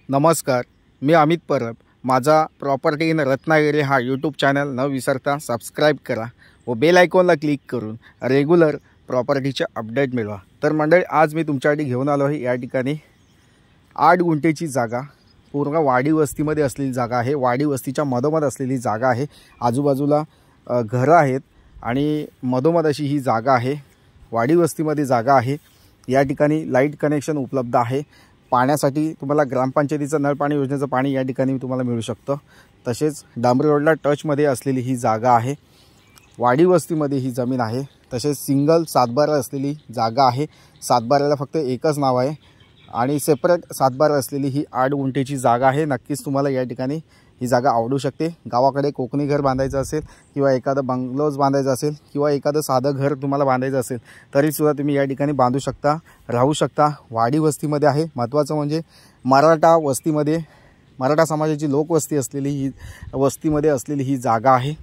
नमस्कार, मी अमित परब। माझा property in Ratnagiri हा यूट्यूब चॅनल न विसरता सबस्क्राईब करा व बेल आयकॉनला क्लिक करून रेग्युलर प्रॉपर्टीचे अपडेट मिळवा। तर मंडळी, आज मी तुमच्यासाठी घेऊन आलो आहे या ठिकाणी 8 गुंठेची जागा, पूर्ण वाडी वस्तीमध्ये असलेली जागा आहे। वाडी वस्तीच्या मधोमध असलेली जागा आहे। आजूबाजूला घरं आहेत आणि मधोमध अशी ही जागा आहे। वाडी वस्तीमध्ये जागा आहे। या ठिकाणी लाईट कनेक्शन उपलब्ध आहे। पाण्यासाठी तुम्हाला ग्रामपंचायतीचं नळ पाणी योजनेचं पाणी या ठिकाणी तुम्हाला मिळू शकतं। तसेच डांबरी रोडला टचमध्ये असलेली ही जागा आहे। वाडी वस्तीमध्ये ही जमीन आहे। तसेच सिंगल सातबारा असलेली जागा आहे। सातबाऱ्याला फक्त एकच नाव आहे आणि सेपरेट सातबारा असलेली ही 8 गुंठेची जागा आहे। नक्कीच तुम्हाला या ठिकाणी ही जागा आवडू शकते। गावाकडे कोकणी घर बांधायचं असेल किंवा एखादं बंगलोज बांधायचं असेल किंवा एखादं साधं घर तुम्हाला बांधायचं असेल तरीसुद्धा तुम्ही या ठिकाणी बांधू शकता, राहू शकता। वाडी वस्तीमध्ये आहे। महत्त्वाचं म्हणजे मराठा वस्तीमध्ये, मराठा समाजाची लोकवस्ती असलेली ही वस्तीमध्ये असलेली ही जागा आहे।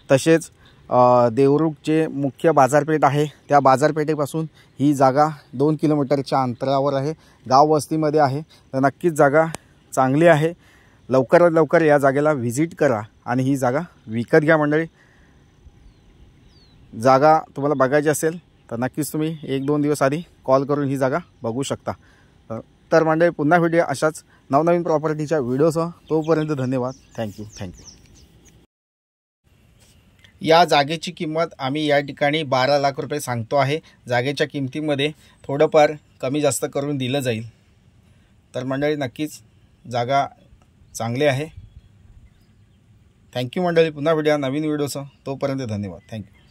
तसेच देवरुखचे मुख्य बाजारपेठ आहे, त्या बाजारपेठेपासून ही जागा 2 किलोमीटरच्या अंतरावर आहे। गाव वस्तीमध्ये आहे, तर नक्कीच जागा चांगली आहे। लवकरात लवकर या जागेला व्हिजिट करा आणि ही जागा विकत घ्या। मंडळी, जागा तुम्हाला बघायची असेल तर नक्कीच तुम्ही 1-2 दिवस आधी कॉल करून ही जागा बघू शकता। तर मंडळी, पुन्हा भेटूया अशाच नवनवीन प्रॉपर्टीच्या व्हिडिओसह। तोपर्यंत धन्यवाद। थँक्यू। या जागेची किंमत आम्ही या ठिकाणी 12 लाख रुपये सांगतो आहे। जागेच्या किमतीमध्ये थोडंफार कमी जास्त करून दिलं जाईल। तर मंडळी, नक्कीच जागा चांगली आहे। थँक्यू मंडळी, पुन्हा भेटूया नवीन व्हिडिओसह। तोपर्यंत धन्यवाद। थँक्यू।